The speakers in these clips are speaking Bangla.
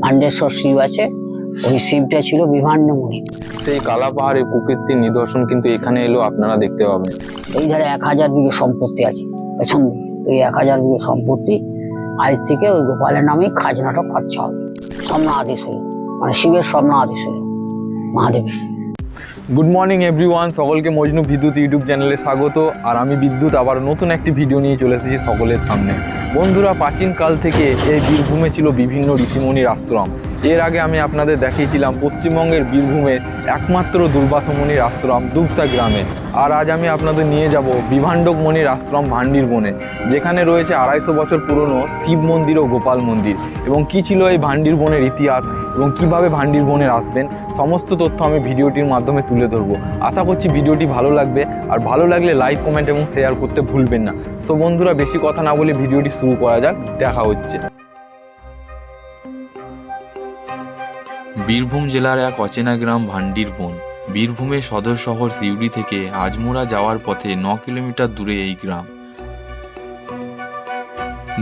ভান্ডেশ্বর শিব আছে, ওই শিবটা ছিল বিভাণ্ড মুনি। সেই কালা পাহাড়ের প্রকৃতির নিদর্শন কিন্তু এখানে এলেও আপনারা দেখতে পাবেন। এই ধারে 1000 বিঘে সম্পত্তি আছে, পেছন দিকে ওই 1000 বিঘে সম্পত্তি আজ থেকে ওই গোপালের নামেই খাজনাটা খরচা হবে। স্বপ্ন আদেশ হলো, মানে শিবের স্বপ্ন আদেশ হলো মহাদেবের। গুড মর্নিং এভরিওয়ান, সকলকে মজনু বিদ্যুৎ ইউটিউব চ্যানেলে স্বাগত। আর আমি বিদ্যুৎ আবার নতুন একটি ভিডিও নিয়ে চলে এসেছি সকলের সামনে। বন্ধুরা, প্রাচীনকাল থেকে এই বীরভূমে ছিল বিভিন্ন ঋষিমুনির আশ্রম। এর আগে আমি আপনাদের দেখিয়েছিলাম পশ্চিমবঙ্গের বীরভূমের একমাত্র দুর্বাসা মুনির আশ্রম দুবসা গ্রামে। আর আজ আমি আপনাদের নিয়ে যাব বিভাণ্ডক মুনির আশ্রম ভান্ডির বনে, যেখানে রয়েছে 250 বছর পুরনো শিব মন্দির ও গোপাল মন্দির। এবং কি ছিল এই ভান্ডির বনের ইতিহাস এবং কিভাবে ভান্ডির বনে আসবেন, সমস্ত তথ্য আমি ভিডিওটির মাধ্যমে তুলে ধরবো। আশা করছি ভিডিওটি ভালো লাগবে, আর ভালো লাগলে লাইক, কমেন্ট এবং শেয়ার করতে ভুলবেন না। সো বন্ধুরা, বেশি কথা না বলে ভিডিওটি শুরু করা যাক, দেখা হচ্ছে। বীরভূম জেলার এক অচেনা গ্রাম ভান্ডির বন। বীরভূমের সদর শহর সিউড়ি থেকে আজমোড়া যাওয়ার পথে 9 কিলোমিটার দূরে এই গ্রাম।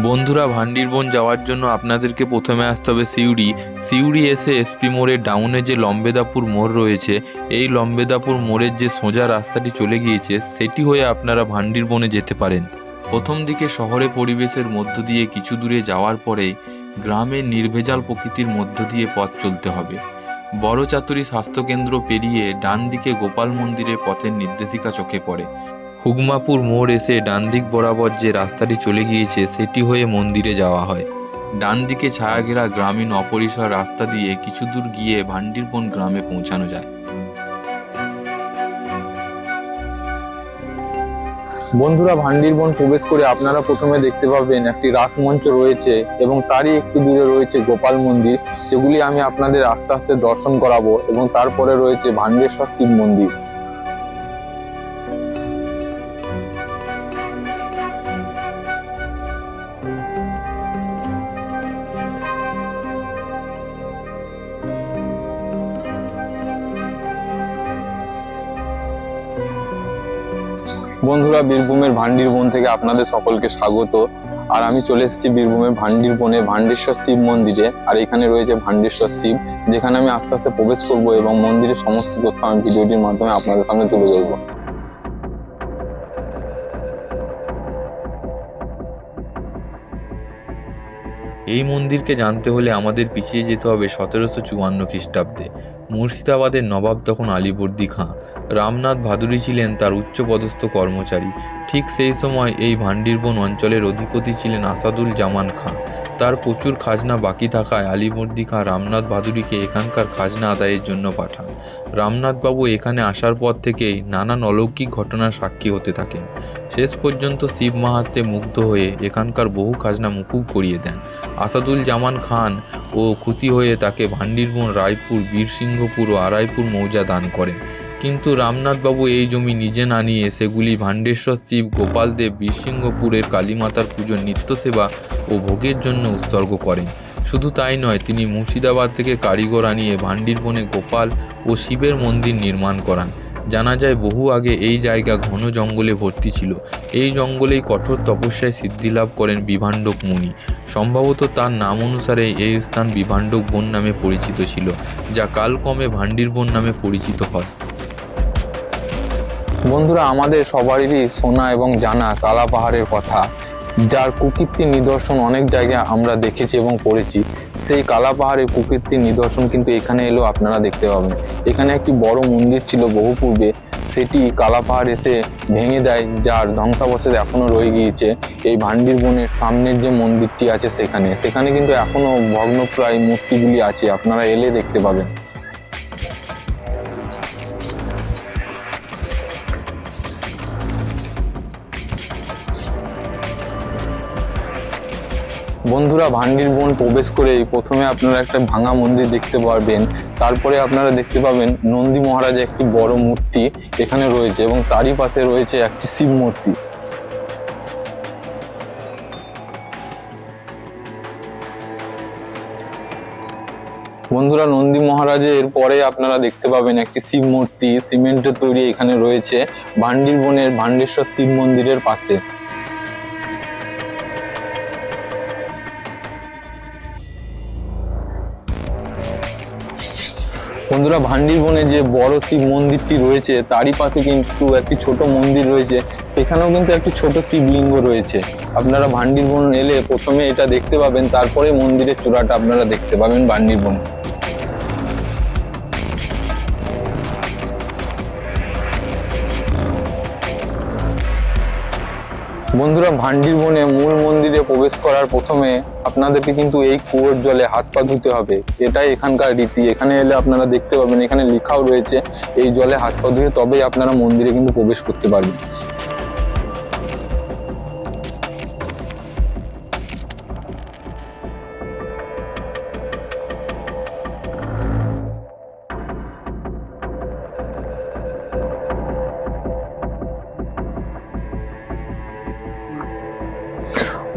বন্ধুরা, ভান্ডির বন যাওয়ার জন্য আপনাদেরকে প্রথমে আসতে হবে সিউড়ি এসে এসপি মোড়ের ডাউনে যে লম্বেদাপুর মোড় রয়েছে, এই লম্বেদাপুর মোড়ের যে সোজা রাস্তাটি চলে গিয়েছে সেটি হয়ে আপনারা ভান্ডির বনে যেতে পারেন। প্রথম দিকে শহরে পরিবেশের মধ্য দিয়ে কিছু দূরে যাওয়ার পরে গ্রামের নির্ভেজাল প্রকৃতির মধ্য দিয়ে পথ চলতে হবে। বড় চাতুরি স্বাস্থ্যকেন্দ্র পেরিয়ে ডান দিকে গোপাল মন্দিরের পথের নির্দেশিকা চোখে পড়ে। হুগমাপুর মোড় এসে ডান দিক বরাবর যে রাস্তাটি চলে গিয়েছে সেটি হয়ে মন্দিরে যাওয়া হয়। ডান দিকে ছায়াঘেরা গ্রামীণ অপরিসর রাস্তা দিয়ে কিছু দূর গিয়ে ভান্ডির বন গ্রামে পৌঁছানো যায়। বন্ধুরা, ভান্ডির বন প্রবেশ করে আপনারা প্রথমে দেখতে পাবেন একটি রাসমঞ্চ রয়েছে এবং তারই একটু দূরে রয়েছে গোপাল মন্দির, যেগুলি আমি আপনাদের আস্তে আস্তে দর্শন করাবো। এবং তারপরে রয়েছে ভান্ডেশ্বর শিব মন্দির। বন্ধুরা, বীরভূমের ভান্ডির বন থেকে আপনাদের সকলকে স্বাগত। আর আমি চলে এসেছি বীরভূমের ভান্ডির বনে ভান্ডেশ্বর শিব মন্দিরে। আর এখানে রয়েছে ভান্ডেশ্বর শিব, যেখানে আমি আস্তে আস্তে প্রবেশ করব এবং মন্দিরের সমস্ত তথ্য আমি ভিডিওটির মাধ্যমে আপনাদের সামনে তুলে ধরবো। এই মন্দিরকে জানতে হলে আমাদের পিছিয়ে যেতে হবে 1754 খ্রিস্টাব্দে। মুর্শিদাবাদের নবাব তখন আলীবর্দী খাঁ। রামনাথ ভাদুড়ী ছিলেন তার উচ্চপদস্থ কর্মচারী। ঠিক সেই সময় এই ভান্ডির বন অঞ্চলের অধিপতি ছিলেন আসাদুল জামান খাঁ। তার প্রচুর খাজনা বাকি থাকায় আলীবর্দী খাঁ রামনাথ ভাদুড়ীকে এখানকার খাজনা আদায়ের জন্য পাঠান। রামনাথবাবু এখানে আসার পর থেকেই নানান অলৌকিক ঘটনার সাক্ষী হতে থাকেন। শেষ পর্যন্ত শিব মাহাত্ম্যে মুগ্ধ হয়ে এখানকার বহু খাজনা মুকুব করিয়ে দেন। আসাদুল জামান খান ও খুশি হয়ে তাকে ভান্ডির বন, রায়পুর, বীরসিংহপুর ও আরাইপুর মৌজা দান করেন। কিন্তু রামনাথবাবু এই জমি নিজে না নিয়ে সেগুলি ভান্ডেশ্বর শিব, গোপালদেব, বীরসিংহপুরের কালীমাতার পুজোর নিত্যসেবা ও ভোগের জন্য উৎসর্গ করেন। শুধু তাই নয়, তিনি মুর্শিদাবাদ থেকে কারিগর আনিয়ে ভান্ডির বনে গোপাল ও শিবের মন্দির নির্মাণ করান। জানা যায় বহু আগে এই জায়গা ঘন জঙ্গলে ভর্তি ছিল। এই জঙ্গলেই কঠোর তপস্যায় সিদ্ধিলাভ করেন বিভাণ্ডক মুনি। সম্ভবত তার নাম অনুসারে এই স্থান বিভাণ্ডক বন নামে পরিচিত ছিল, যা কালক্রমে ভান্ডির বন নামে পরিচিত হয়। বন্ধুরা, আমাদের সবারই শোনা এবং জানা কালা পাহাড়ের কথা, যার কুকীর্তির নিদর্শন অনেক জায়গায় আমরা দেখেছি এবং পড়েছি। সেই কালা পাহাড়ের কুকীর্তির নিদর্শন কিন্তু এখানে এলেও আপনারা দেখতে পাবেন। এখানে একটি বড় মন্দির ছিল বহু পূর্বে, সেটি কালা পাহাড় এসে ভেঙে দেয়, যার ধ্বংসাবশেষ এখনো রয়ে গিয়েছে এই ভান্ডির বনের সামনের যে মন্দিরটি আছে সেখানে কিন্তু এখনো ভগ্নপ্রায় মূর্তিগুলি আছে, আপনারা এলে দেখতে পাবেন। বন্ধুরা, ভান্ডির বন প্রবেশ করেই প্রথমে আপনারা একটা ভাঙা মন্দির দেখতে পারবেন। তারপরে আপনারা দেখতে পাবেন নন্দী মহারাজের একটি বড় মূর্তি এখানে রয়েছে এবং তারই পাশে রয়েছে একটি শিব মূর্তি। বন্ধুরা, নন্দী মহারাজের পরে আপনারা দেখতে পাবেন একটি শিব মূর্তি সিমেন্টের তৈরি এখানে রয়েছে ভান্ডির বনের ভান্ডেশ্বর শিব মন্দিরের পাশে। বন্ধুরা, ভান্ডির বনে যে বড় শিব মন্দিরটি রয়েছে তারই পাশে কিন্তু একটি ছোট মন্দির রয়েছে, সেখানেও কিন্তু একটি ছোট শিবলিঙ্গ রয়েছে। আপনারা ভান্ডির বন এলে প্রথমে এটা দেখতে পাবেন, তারপরে মন্দিরের চূড়াটা আপনারা দেখতে পাবেন ভান্ডির বন। বন্ধুরা, ভান্ডির বনে মূল মন্দিরে প্রবেশ করার প্রথমে আপনাদেরকে কিন্তু এই কুয়োর জলে হাত পা ধুতে হবে। এটাই এখানকার রীতি। এখানে এলে আপনারা দেখতে পাবেন, এখানে লেখাও রয়েছে এই জলে হাত পা ধুয়ে তবেই আপনারা মন্দিরে কিন্তু প্রবেশ করতে পারবেন।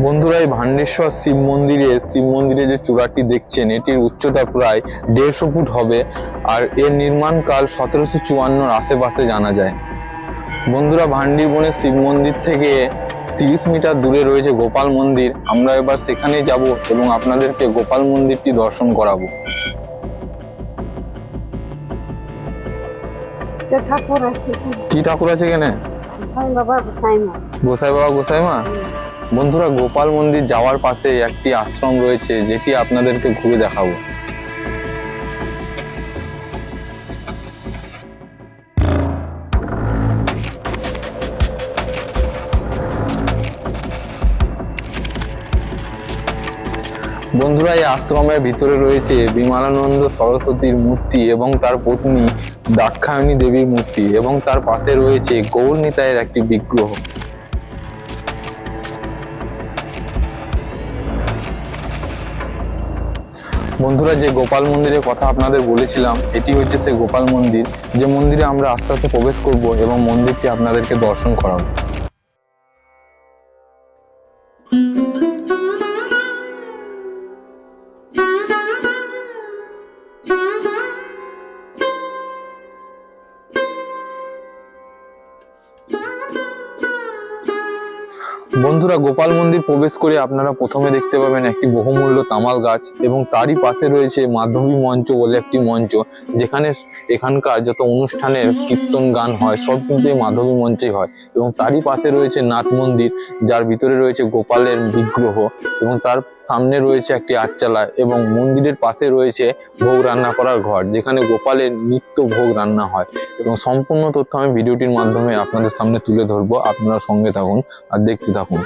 বন্ধুরা, এই ভান্ডেশ্বর শিব মন্দিরে যে চূড়াটি দেখছেন এটির উচ্চতা প্রায় 150 ফুট হবে, আর এর নির্মাণকাল 1754 আশেপাশে জানা যায়। বন্ধুরা, ভান্ডির বনের শিব মন্দির থেকে 30 মিটার দূরে রয়েছে গোপাল মন্দির। আমরা এবার সেখানেই যাব এবং আপনাদেরকে গোপাল মন্দিরটি দর্শন করাবো। কি ঠাকুর আছে এখানে? গোসাই বাবা, গোসাই মা। বন্ধুরা, গোপাল মন্দির যাওয়ার পাশে একটি আশ্রম রয়েছে যেটি আপনাদেরকে ঘুরে দেখাবো। বন্ধুরা, এই আশ্রমের ভিতরে রয়েছে বিমলানন্দ সরস্বতীর মূর্তি এবং তার পত্নী দাক্ষায়ণী দেবীর মূর্তি, এবং তার পাশে রয়েছে গৌর নিতাইয়ের একটি বিগ্রহ। বন্ধুরা, যে গোপাল মন্দিরের কথা আপনাদের বলেছিলাম এটি হচ্ছে সেই গোপাল মন্দির, যে মন্দিরে আমরা আস্তে আস্তে প্রবেশ করব এবং মন্দিরটি আপনাদেরকে দর্শন করাবো। বন্ধুরা, গোপাল মন্দির প্রবেশ করে আপনারা প্রথমে দেখতে পাবেন একটি বহুমূল্য তামাল গাছ, এবং তারই পাশে রয়েছে মাধবী মঞ্চ বলে একটি মঞ্চ, যেখানে এখানকার যত অনুষ্ঠানের কীর্তন গান হয় সব কিন্তু এই মাধবী মঞ্চেই হয়। এবং তারই পাশে রয়েছে নাথ মন্দির, যার ভিতরে রয়েছে গোপালের বিগ্রহ, এবং তার সামনে রয়েছে একটি আটচালা, এবং মন্দিরের পাশে রয়েছে ভোগ রান্না করার ঘর, যেখানে গোপালের নিত্য ভোগ রান্না হয়। এবং সম্পূর্ণ তথ্য আমি ভিডিওটির মাধ্যমে আপনাদের সামনে তুলে ধরবো। আপনারা সঙ্গে থাকুন আর দেখতে থাকুন।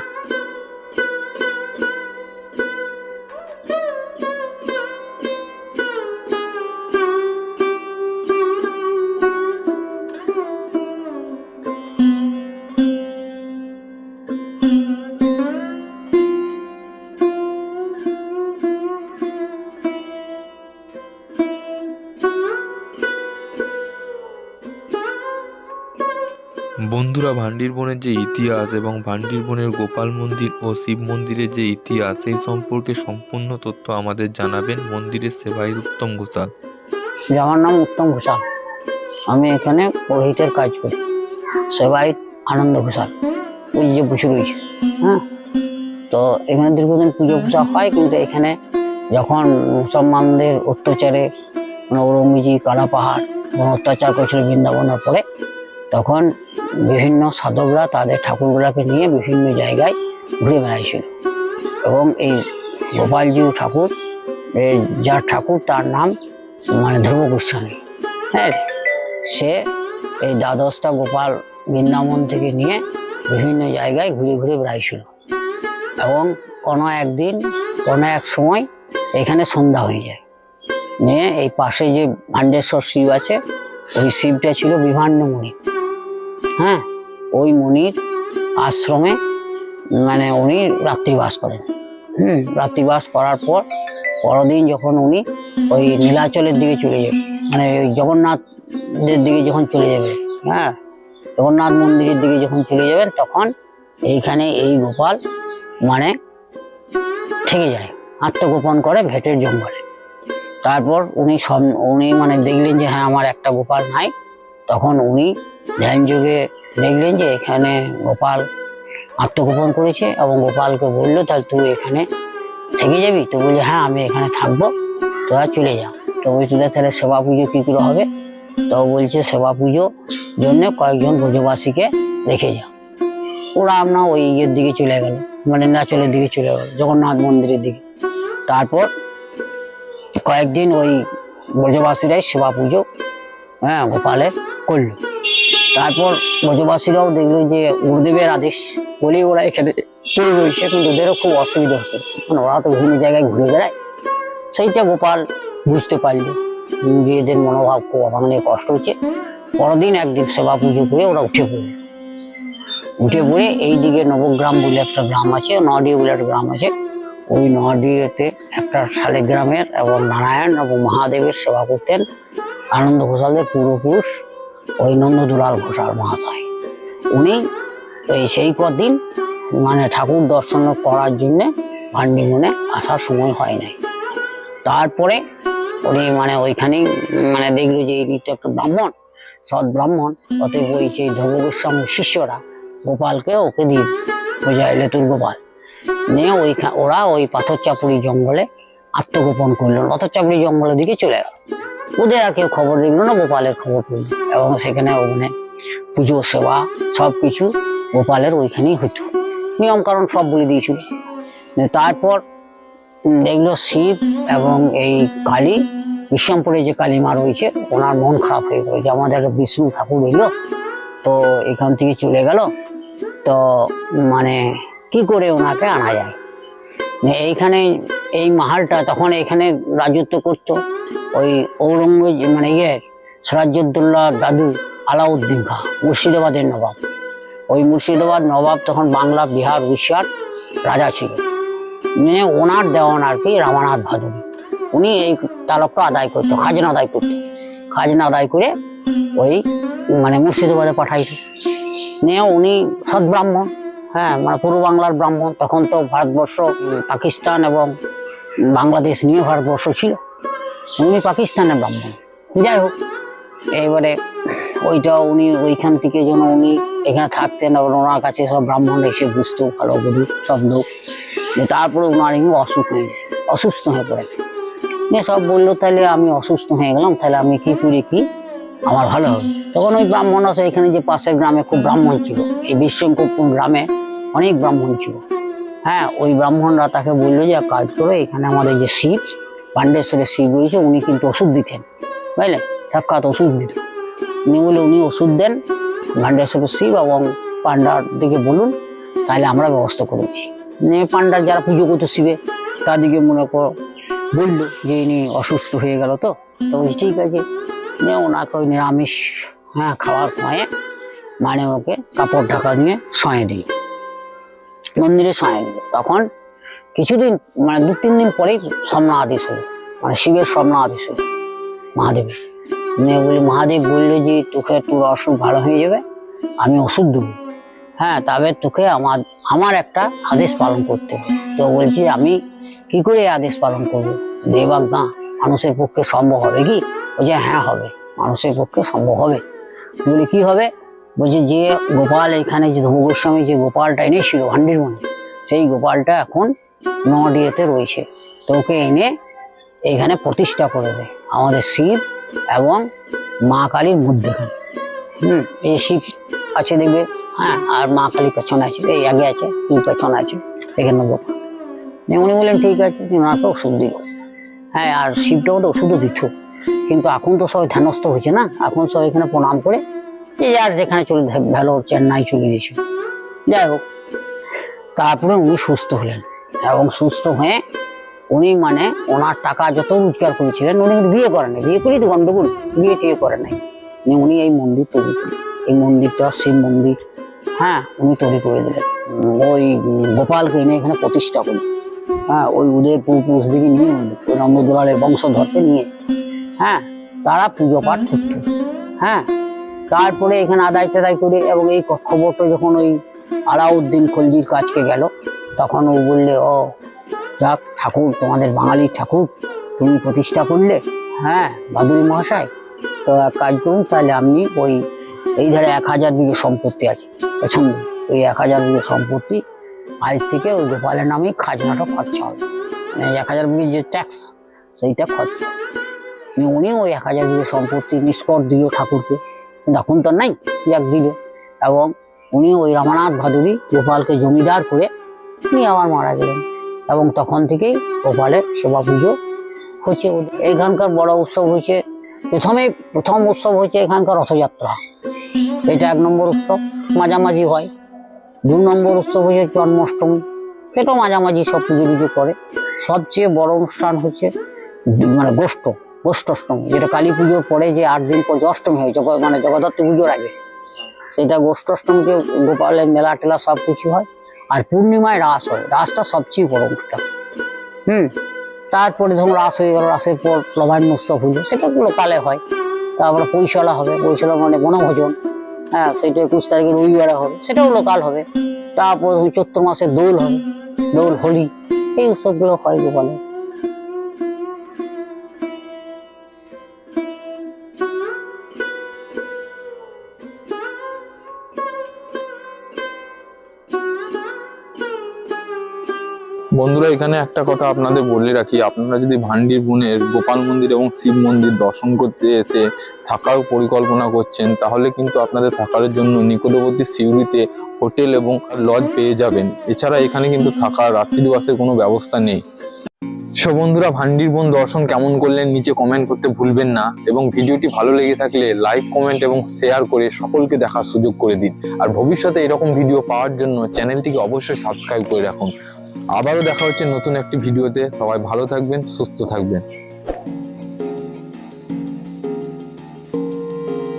বন্ধুরা, ভান্ডির বনের যে ইতিহাস এবং ভান্ডির বনের গোপাল মন্দির ও শিব মন্দিরের যে ইতিহাস সেই সম্পর্কে সম্পূর্ণ তথ্য আমাদের জানাবেন মন্দিরের সেবায়িত উত্তম ঘোষাল। আমার নাম উত্তম ঘোষাল, আমি এখানে পুরোহিতের কাজ করি। সেবায়িত আনন্দ ঘোষাল, ওই যে বসে রয়েছে। হ্যাঁ, তো এখানে দীর্ঘদিন পুজো পূজা হয়, কিন্তু এখানে যখন মুসলমানদের অত্যাচারে ঔরঙ্গজেব কালা পাহাড় অত্যাচার করেছিল বৃন্দাবনের পরে, তখন বিভিন্ন সাধকরা তাদের ঠাকুরগুলাকে নিয়ে বিভিন্ন জায়গায় ঘুরে বেড়াইছিল। এবং এই গোপালজি ঠাকুর, যার ঠাকুর তার নাম ধ্রুব গোস্বামী। হ্যাঁ, সে এই দ্বাদশটা গোপাল বৃন্দাবন থেকে নিয়ে বিভিন্ন জায়গায় ঘুরে ঘুরে বেড়াইছিল। এবং কোনো একদিন কোনো এক সময় এখানে সন্ধ্যা হয়ে যায়, নিয়ে এই পাশে যে ভান্ডেশ্বর শিব আছে, ওই শিবটা ছিল বিভাণ্ড মুনি। হ্যাঁ, ওই মুনির আশ্রমে উনি রাত্রিবাস করেন। রাত্রিবাস করার পর পরদিন যখন উনি ওই নীলাচলের দিকে চলে যাবে, ওই জগন্নাথদের দিকে যখন চলে যাবে, হ্যাঁ, জগন্নাথ মন্দিরের দিকে যখন চলে যাবেন, তখন এইখানে এই গোপাল থেকে যায়, আত্মগোপন করে ভেটের জঙ্গলে। তারপর উনি দেখলেন যে হ্যাঁ, আমার একটা গোপাল নাই। তখন উনি ধ্যান যোগে দেখলেন যে এখানে গোপাল আত্মগোপন করেছে, এবং গোপালকে বললো, তাহলে তুই এখানে থেকে যাবি? তো বলছে হ্যাঁ, আমি এখানে থাকবো, তোরা চলে যা। তো বলছি তাহলে সেবা পুজো কি করে হবে? তো বলছে সেবা পুজো জন্য কয়েকজন ব্রজবাসীকে রেখে যাও। ওরা আপনার ওই ইয়ের দিকে চলে গেল, মানে নীলাচলের দিকে চলে গেল, জগন্নাথ মন্দিরের দিকে। তারপর কয়েকদিন ওই ব্রজবাসীরাই সেবা পুজো গোপালের করলো। তারপর ব্রজবাসীরাও দেখলো যে গুরুদেবের আদেশ বলেই ওরা এখানে পড়ে রয়েছে, কিন্তু ওদেরও খুব অসুবিধা হচ্ছে, মানে ওরা তো বিভিন্ন জায়গায় ঘুরে বেড়ায়। সেইটা গোপাল বুঝতে পারলো যে এদের মনোভাব খুব আমার নিয়ে কষ্ট হচ্ছে। পরদিন একদিন সেবা পুজো করে ওরা উঠে পড়ে এইদিকে নবগ্রাম বলে একটা গ্রাম আছে, নডিয়া বলে একটা গ্রাম আছে, ওই নডিয়াতে একটা শালিগ্রামের এবং নারায়ণ এবং মহাদেবের সেবা করতেন আনন্দ ঘোষালের পূর্বপুরুষ ওই নন্দদুলাল ঘোষাল মহাশয়। উনি সেই কদিন মানে ঠাকুর দর্শন করার জন্যে ভান্ডিমনে আসার সময় হয় নাই। তারপরে উনি মানে ওইখানেই মানে দেখলো যে ইনি তো একটা ব্রাহ্মণ, সৎ ব্রাহ্মণ, অতএব ওই সেই ধর্ম গোস্বামীর শিষ্যরা গোপালকে ওকে দিয়ে বোঝায় লেতুর গোপাল নিয়ে ওরা ওই পাথর চাপুরি জঙ্গলে আত্মগোপন করলো। পাথর চাপুরি জঙ্গলের দিকে চলে গেল। ওদের আর কেউ খবর দিলো না, গোপালের খবর পড়ল, এবং সেখানে ওখানে পুজো সেবা সব কিছু গোপালের ওইখানেই হতো, নিয়ম কারণ সব বলে দিয়েছিল। তারপর দেখলো শিব এবং এই কালী, বিশ্বমপুরে যে কালী মা রয়েছে, ওনার মন খারাপ হয়ে গেল যে আমাদের বিষ্ণু ঠাকুর এলো, তো এখান থেকে চলে গেল, তো মানে কি করে ওনাকে আনা যায়। এইখানে এই মাহালটা তখন এখানে রাজত্ব করতো ওই ঔরঙ্গজেব মানে সিরাজউদ্দৌলা দাদু আলাউদ্দিন খাঁ, মুর্শিদাবাদের নবাব। ওই মুর্শিদাবাদ নবাব তখন বাংলা, বিহার, উড়িষ্যার রাজা ছিল। মানে ওনার দেওয়ান আর কি রামানাথ ভাদুরী, উনি এই তালকটা আদায় করতো, খাজনা আদায় করতো। খাজনা আদায় করে ওই মানে মুর্শিদাবাদে পাঠাইতো। নিয়ে উনি সৎ ব্রাহ্মণ, মানে পূর্ব বাংলার ব্রাহ্মণ। তখন তো ভারতবর্ষ, পাকিস্তান এবং বাংলাদেশ নিয়ে ভারতবর্ষ ছিল, উনি পাকিস্তানের ব্রাহ্মণ। যাই হোক, এবারে ওইটা উনি ওইখান থেকে যেন উনি এখানে থাকতেন, এবং ওনার কাছে সব ব্রাহ্মণ এসে বুঝতো ভালো বুঝু সব লোক। তারপরে ওনার এমনি অসুখ হয়ে যায়, অসুস্থ হয়ে পড়ে। নিয়ে সব বললো তাহলে আমি অসুস্থ হয়ে গেলাম, তাহলে আমি কি করি কি আমার ভালো হবে। তখন ওই ব্রাহ্মণ আছে এখানে যে পাশের গ্রামে খুব ব্রাহ্মণ ছিল, এই বিশ্বঙ্করপুর গ্রামে অনেক ব্রাহ্মণ ছিল। ওই ব্রাহ্মণরা তাকে বললো যে কাজ করো, এখানে আমাদের যে শিব, পাণ্ডেশ্বরের শিব রয়েছে, উনি কিন্তু ওষুধ দিতেন, বুঝলে, সাক্ষাৎ ওষুধ দিত। উনি বলে উনি ওষুধ দেন, পাণ্ডেশ্বরের শিব এবং পাণ্ডার দিকে বলুন, তাহলে আমরা ব্যবস্থা করেছি। পাণ্ডার যারা পুজো করতো শিবে, তাদেরকে মনে করো বললো যে ইনি অসুস্থ হয়ে গেল, তো বলছি ঠিক আছে। ওনাকে ওই নিরামিষ খাওয়ার সময়ে মানে ওকে কাপড় ঢাকা দিয়ে শয়ে দিল, মন্দিরে শয়ে দিল। তখন কিছুদিন মানে 2-3 দিন পরেই স্বপ্ন আদেশ হলো, মানে শিবের স্বপ্ন আদেশ হলো মহাদেবের। মহাদেব বললো যে তোকে তোর অসুখ ভালো হয়ে যাবে, আমি ওষুধ দেবো, তবে তোকে আমার একটা আদেশ পালন করতে হবে। তো বলছি আমি কি করে আদেশ পালন করবো? দেবাজ্ঞা মানুষের পক্ষে সম্ভব হবে কি? বলছে হ্যাঁ হবে, মানুষের পক্ষে সম্ভব হবে। বলি কি হবে? বলছে যে গোপাল এখানে যে ধর্ম গোস্বামী যে গোপালটা এনেছিল ভান্ডির মনে, সেই গোপালটা এখন নডিয়াতে রয়েছে, তো ওকে এনে এইখানে প্রতিষ্ঠা করে দেয় আমাদের শিব এবং মা কালীর মধ্যেখানে। এই শিব আছে দেখবে, আর মা কালী পেছনে আছে, এই আগে আছে, শিব পেছনে আছে, এখানে গোপাল। উনি বললেন ঠিক আছে, ওনাকে ওষুধ দিল। আর শিবটাও তো ওষুধও দিত, কিন্তু এখন তো সবাই ধ্যানস্থ হয়েছে না, এখন সবাই এখানে প্রণাম করে যে আর যেখানে চলে ভ্যালোর, চেন্নাই চলে গেছিল। যাই হোক, তারপরে উনি সুস্থ হলেন, এবং সুস্থ হয়ে উনি মানে ওনার টাকা যত রোজগার করেছিলেন, উনি কিন্তু বিয়ে করেন নাই, বিয়ে করেই তো গন্ডগোল, বিয়ে টিয়ে করেন নাই। উনি এই মন্দির তৈরি করেন, এই মন্দিরটা শিব মন্দির, উনি তৈরি করে দিলেন। ওই গোপালকে এনে এখানে প্রতিষ্ঠা করলেন। ওই ওদের পূর্বপুরুষ দিকে নিয়ে ওই নন্দদুলালের বংশধরকে নিয়ে তারা পুজো পাঠ করত। তারপরে এখানে আদায় টাদায় করে, এবং এই খবরটা যখন ওই আলাউদ্দিন খলজির কাছকে গেল, তখন ও বললে ও যাক ঠাকুর, তোমাদের বাঙালির ঠাকুর তুমি প্রতিষ্ঠা করলে, ভাদুরী মহাশয়, তো এক কাজ করুন, তাহলে আপনি ওই এই ধারে 1000 বিঘে সম্পত্তি আছে পছন্দ, ওই 1000 বিঘে সম্পত্তি আজ থেকে ওই গোপালের নামে খাজনাটা খরচা হবে, মানে 1000 বিঘে যে ট্যাক্স সেইটা খরচা হবে। উনি ওই 1000 বিঘে সম্পত্তি নিষ্কর দিল ঠাকুরকে, কিন্তু এখন তো নাই, যাক দিল। এবং উনি ওই রামনাথ ভাদুড়ী গোপালকে জমিদার করে উনি আবার মারা গেলেন। এবং তখন থেকেই গোপালের সেবা পুজো হচ্ছে। এইখানকার বড় উৎসব হয়েছে, প্রথম উৎসব হচ্ছে এখানকার রথযাত্রা, এটা 1 নম্বর উৎসব, মাঝামাঝি হয়। 2 নম্বর উৎসব হচ্ছে জন্মাষ্টমী, সেটাও মাঝামাঝি সব পুজো পুজো করে। সবচেয়ে বড় অনুষ্ঠান হচ্ছে মানে গোষ্ঠষ্টমী, যেটা কালী পুজোর পরে যে 8 দিন পর যে অষ্টমী হয়, মানে জগদ্ধাত্রী পুজোর আগে, সেটা গোষ্ঠষ্টমীতে গোপালের মেলা টেলা সব কিছু হয়। আর পূর্ণিমায় রাস হয়, রাসটা সবচেয়ে বড় অনুষ্ঠান। তারপরে যখন রাস হয়ে গেল, রাসের পর নবান্ন উৎসব হইল, সেটা লোকালে হয়। তারপরে পৈশালা হবে, পৈশালা মানে বনভোজন, হ্যাঁ, সেটা 21 তারিখে রবিবারে হবে, সেটাও লোকাল হবে। তারপর চৈত্র মাসে দোল হবে, দোল হোলি, এই উৎসবগুলো হয় গোপালে। বন্ধুরা, এখানে একটা কথা আপনাদের বলে রাখি, আপনারা যদি ভান্ডির বনের গোপাল মন্দির এবং শিব মন্দির দর্শন করতে এসে থাকার পরিকল্পনা করছেন, তাহলে কিন্তু আপনাদের থাকার জন্য নিকটবর্তী সিউড়িতে হোটেল এবং লজ পেয়ে যাবেন। এছাড়া এখানে কিন্তু থাকার রাত্রিবাসের কোনো ব্যবস্থা নেই। সো বন্ধুরা, ভান্ডির বন দর্শন কেমন করলেন নিচে কমেন্ট করতে ভুলবেন না, এবং ভিডিওটি ভালো লেগে থাকলে লাইক, কমেন্ট এবং শেয়ার করে সকলকে দেখার সুযোগ করে দিন। আর ভবিষ্যতে এরকম ভিডিও পাওয়ার জন্য চ্যানেলটিকে অবশ্যই সাবস্ক্রাইব করে রাখুন। আবারও দেখা হচ্ছে নতুন একটি ভিডিওতে। সবাই ভালো থাকবেন, সুস্থ থাকবেন।